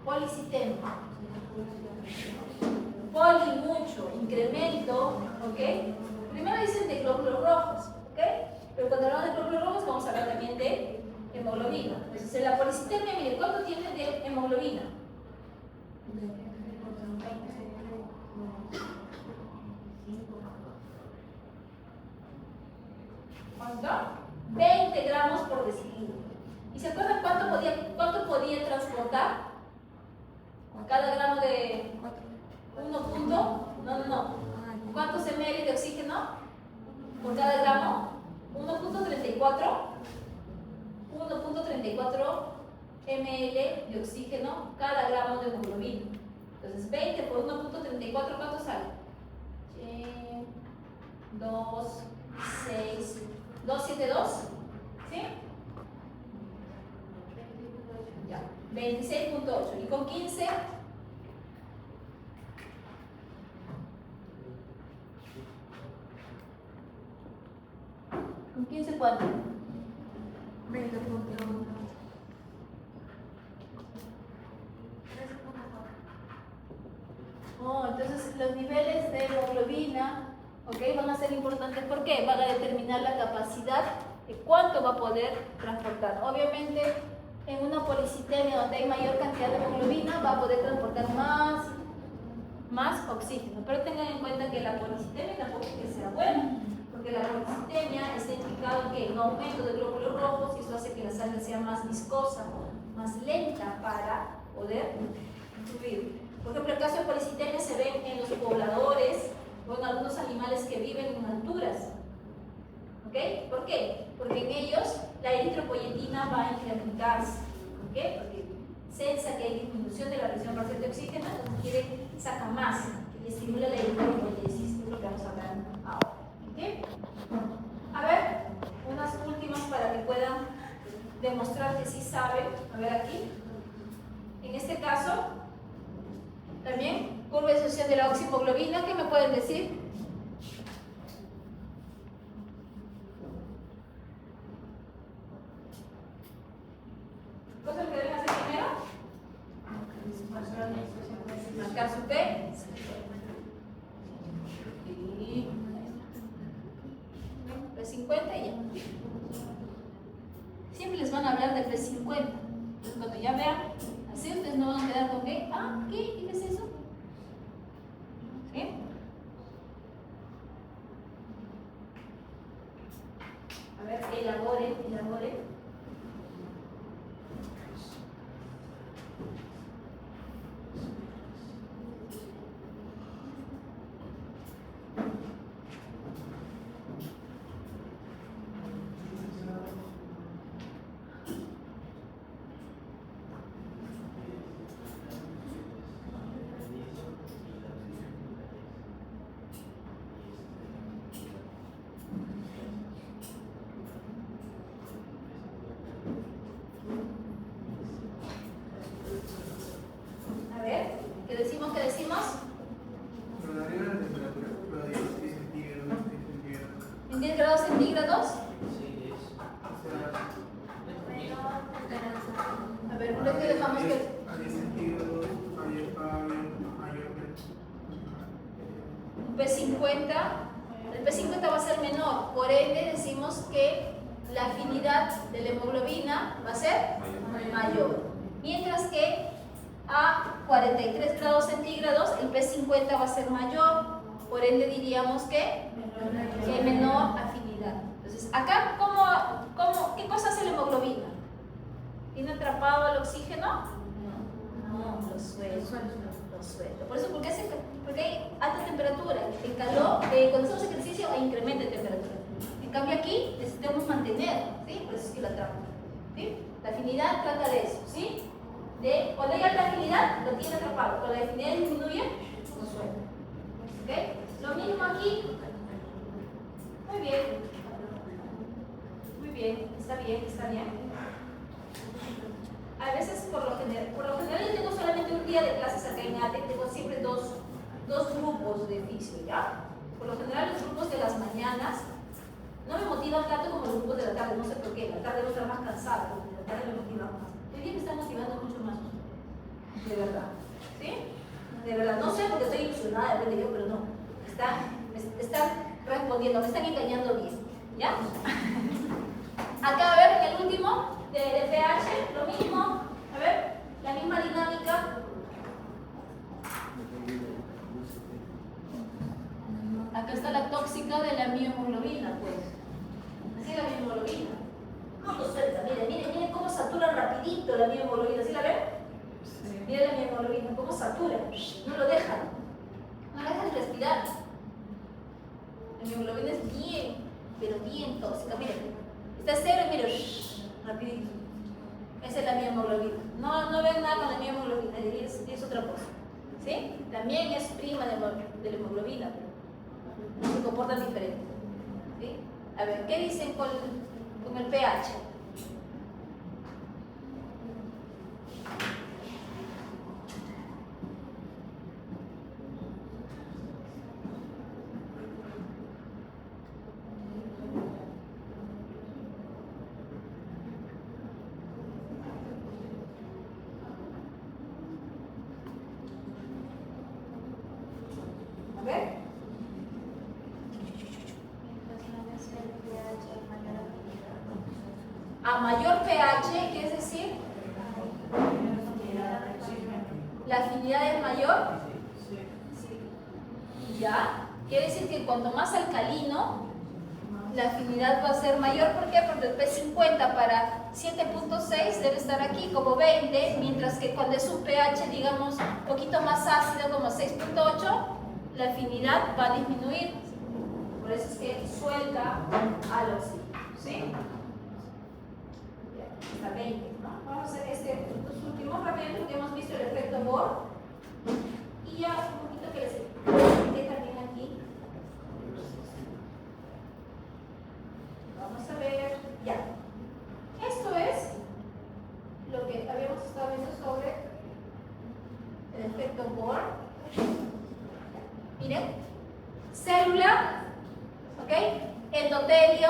Policitemia. Poli, mucho, incremento, ¿ok? Primero dicen de glóbulos rojos, ¿ok? Pero cuando hablamos de glóbulos rojos vamos a hablar también de hemoglobina. Entonces, en la policitemia, miren, ¿cuánto tiene de hemoglobina? ¿Cuánto? 20 gramos por decilitro. ¿Y se acuerdan cuánto podía transportar? Cada gramo de 1 punto, no. ¿Cuántos ml de oxígeno por cada gramo? 1.34 ml de oxígeno cada gramo de hemoglobina. Entonces 20 por 1.34, ¿cuánto sale? 272, ¿sí? Ya, 26.8. Y con 15, ¿Con 15 cuánto? 20.1. Oh, entonces los niveles de hemoglobina, ¿ok? Van a ser importantes. ¿Por qué? Van a determinar la capacidad de cuánto va a poder transportar. Obviamente, en una policitemia donde hay mayor cantidad de hemoglobina, va a poder transportar más oxígeno. Pero tengan en cuenta que la policitemia tampoco es que sea buena, porque la policitemia está implicado que en aumento de glóbulos rojos, y eso hace que la sangre sea más viscosa, más lenta para poder subir. Por ejemplo, el caso de policitemia se ve en los pobladores o en algunos animales que viven en alturas. ¿Ok? ¿Por qué? Porque en ellos la eritropoyetina va a incrementarse. ¿Ok? Porque sensa que hay disminución de la presión parcial de oxígeno, entonces saca más y estimula la eritropoyesis, es lo que vamos a hablar ahora. ¿Ok? A ver, unas últimas para que puedan demostrar que sí saben. A ver aquí. En este caso, también, curva de disociación de la oxihemoglobina, ¿qué me pueden decir? ¿Cosas que deben hacer primero? Marcar su P. Y P50 y ya. Siempre les van a hablar de P50. Entonces, cuando ya vean, así ustedes no van a quedar con que, ¿qué es eso? ¿Sí? A ver, elaboren. ¿Qué decimos? Pero arriba la temperatura, pero 10 centígrados, 10 centígrados. ¿En 10 grados centígrados? A ver, ¿por qué dejamos que...? A 10 centígrados, mayor P50, el P50 va a ser menor, por ende decimos que la afinidad de la hemoglobina va a ser mayor. Mientras que a 43 grados centígrados el P50 va a ser mayor, por ende diríamos que hay menor afinidad. Entonces, acá, ¿qué cosa hace la hemoglobina? ¿Tiene atrapado el oxígeno? No, lo suelta. Por eso, porque hay alta temperatura. El calor, cuando hacemos ejercicio hay incremento de temperatura. En cambio aquí necesitamos mantener, ¿sí? Por eso es que lo atrapa. ¿Sí? La afinidad trata de eso, ¿sí? Cuando hay alta afinidad, lo tiene atrapado. Cuando la afinidad disminuye, lo suelta. ¿Ok? Lo mismo aquí. Muy bien, está bien. A veces, por lo general yo tengo solamente un día de clases acá en ATE, tengo siempre dos grupos de fisio, ¿ya? Por lo general los grupos de las mañanas no me motivan tanto como los grupos de la tarde, no sé por qué, la tarde voy a estar más cansada, porque la tarde me motiva más. Hoy día me están motivando mucho más, de verdad, ¿sí? De verdad, no sé porque estoy ilusionada, de yo, pero no, me están respondiendo, me están engañando bien, ¿ya? Acá, a ver, en el último de pH, lo mismo, a ver, la misma dinámica. Acá está la tóxica de la miohemoglobina, pues. Así es la miohemoglobina. No lo suelta, miren cómo satura rapidito la miohemoglobina, ¿sí la ven? Sí. Miren la miohemoglobina, cómo satura, no lo dejan respirar. La miohemoglobina es bien, pero bien tóxica, miren. Está cero y mira, rapidito. Esa es la miohemoglobina. No ven nada con la miohemoglobina, es otra cosa. ¿Sí? También es prima de la hemoglobina, pero se comportan diferente. ¿Sí? A ver, ¿qué dicen con el pH? ver. A mayor pH, ¿qué es decir? La afinidad es mayor. ¿Ya? Quiere decir que cuanto más alcalino, la afinidad va a ser mayor. ¿Por qué? Porque el P50 para 7.6 debe estar aquí como 20, mientras que cuando es un pH, digamos, un poquito más ácido, como 6.8, la afinidad va a disminuir. Por eso es que suelta al oxígeno. ¿Sí? Hasta 20, ¿no? Vamos a hacer estos últimos rápidamente porque hemos visto el efecto Bohr. Y ya un poquito que les expliqué también aquí. Vamos a ver, ya. Esto es lo que habíamos estado viendo sobre el efecto Bohr. Miren, célula, ¿ok? Endotelio,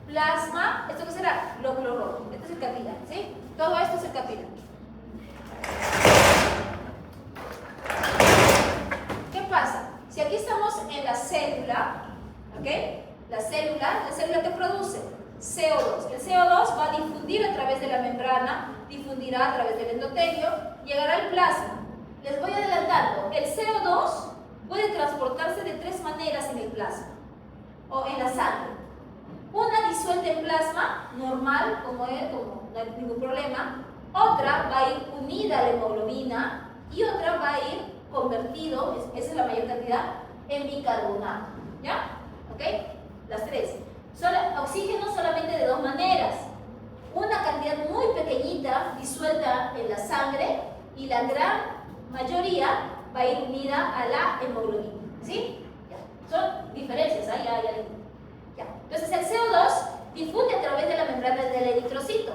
plasma, ¿esto qué será? Glóbulo rojo. Este es el capilar, ¿sí? Todo esto es el capilar. ¿Qué pasa? Si aquí estamos en la célula, ¿ok? La célula que produce CO2. El CO2 va a difundir a través de la membrana, difundirá a través del endotelio, llegará al plasma. Les voy adelantando, el CO2 puede transportarse de 3 maneras en el plasma o en la sangre. Una disuelta en plasma, normal, como no hay ningún problema. Otra va a ir unida a la hemoglobina y otra va a ir convertido, esa es la mayor cantidad, en bicarbonato. ¿Ya? ¿Ok? Las tres. Oxígeno solamente de 2 maneras. Una cantidad muy pequeñita disuelta en la sangre y la gran mayoría va a ir unida a la hemoglobina. ¿Sí? Ya. Son diferencias, ¿eh? Ya. Entonces el CO2 difunde a través de la membrana del eritrocito.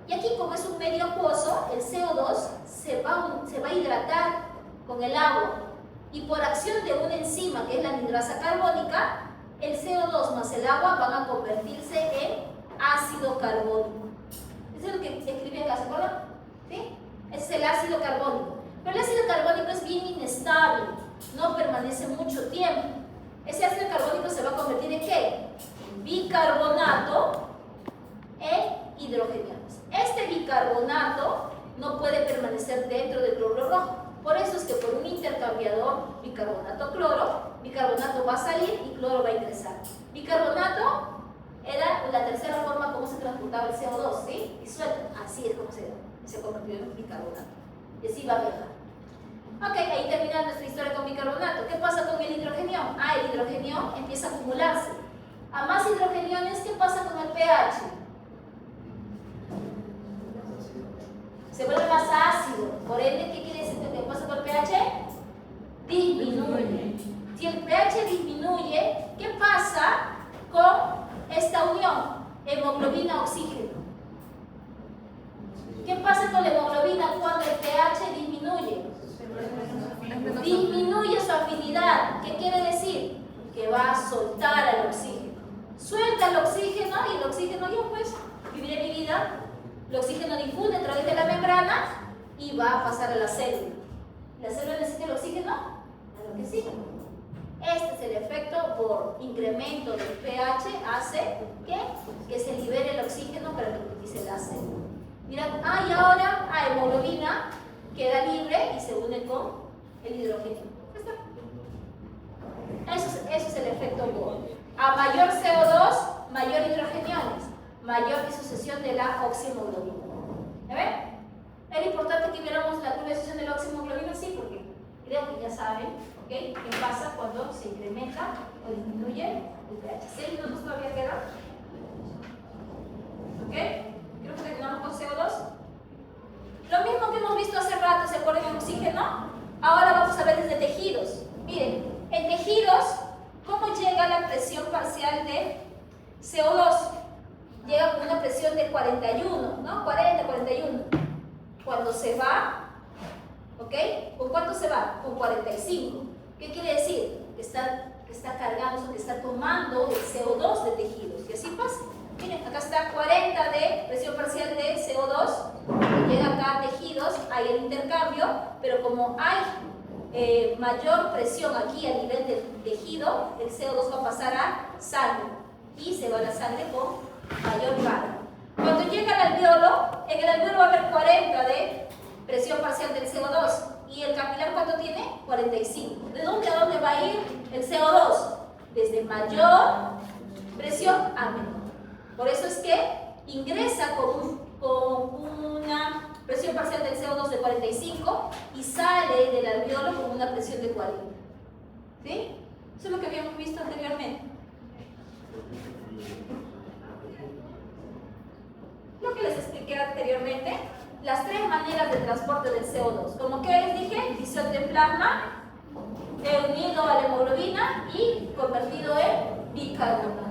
Y aquí, como es un medio acuoso, el CO2 se va a hidratar con el agua. Y por acción de una enzima que es la anhidrasa carbónica, el CO2 más el agua van a convertirse en ácido carbónico. Eso es lo que escribí acá, ¿se acuerdan? ¿Sí? Ese es el ácido carbónico. Pero el ácido carbónico es bien inestable, no permanece mucho tiempo. Ese ácido carbónico se va a convertir en ¿qué? En bicarbonato e hidrogeniones. Este bicarbonato no puede permanecer dentro del glóbulo rojo. Por eso es que por un intercambiador bicarbonato-cloro, bicarbonato va a salir y cloro va a ingresar. Bicarbonato era la tercera forma como se transportaba el CO2, ¿sí? Disuelto. Así es como se convirtió en bicarbonato. Y así va a viajar. Ok, ahí termina nuestra historia con bicarbonato. ¿Qué pasa con el hidrogenión? El hidrogenión empieza a acumularse. A más hidrogeniones, ¿qué pasa con el pH? Se vuelve más ácido. Por ende, ¿qué quiere decir que pasa con el pH? Disminuye. Si el pH disminuye, ¿qué pasa con esta unión? Hemoglobina-oxígeno. ¿Qué pasa con la hemoglobina cuando el pH disminuye? Disminuye su afinidad. ¿Qué quiere decir? Que va a soltar al oxígeno. Suelta el oxígeno y el oxígeno, yo pues viviré mi vida. El oxígeno difunde a través de la membrana y va a pasar a la célula. ¿La célula necesita el oxígeno? Claro que sí. Este es el efecto por incremento del pH, hace que se libere el oxígeno para que utilice la célula. Mirad, y ahora hemoglobina queda libre y se une con el hidrógeno. Eso es el efecto Bohr. A mayor CO2, mayor hidrogeniones, mayor disociación de la oxihemoglobina. ¿Ya ven? Era importante que viéramos la curva de disociación de la oxihemoglobina, sí, porque creo que ya saben, ¿ok? ¿Qué pasa cuando se incrementa o disminuye el pH? 6 minutos todavía quedan. ¿Ok? Creo que terminamos con CO2. Lo mismo que hemos visto hace rato, ¿se acuerdan del oxígeno? Ahora vamos a ver desde tejidos. Miren, en tejidos, ¿cómo llega la presión parcial de CO2? Llega con una presión de 41, ¿no? 40, 41. Cuando se va, ¿ok? ¿Con cuánto se va? Con 45. ¿Qué quiere decir? Que está cargando, que está tomando el CO2 de tejidos. Y así pasa. Miren, acá está 40 de presión parcial de CO2. Llega acá a tejidos, hay el intercambio, pero como hay mayor presión aquí a nivel del tejido, el CO2 va a pasar a sangre y se va a la sangre con mayor carga. Cuando llega al alveolo, en el alveolo va a haber 40 de presión parcial del CO2 y el capilar ¿cuánto tiene? 45. ¿De dónde a dónde va a ir el CO2? Desde mayor presión a menor. Por eso es que ingresa con una presión parcial del CO2 de 45 y sale del alveolo con una presión de 40. ¿Sí? Eso es lo que habíamos visto anteriormente. Lo que les expliqué anteriormente, las tres maneras de transporte del CO2. Como que les dije, fisión de plasma, unido a la hemoglobina y convertido en bicarbonato.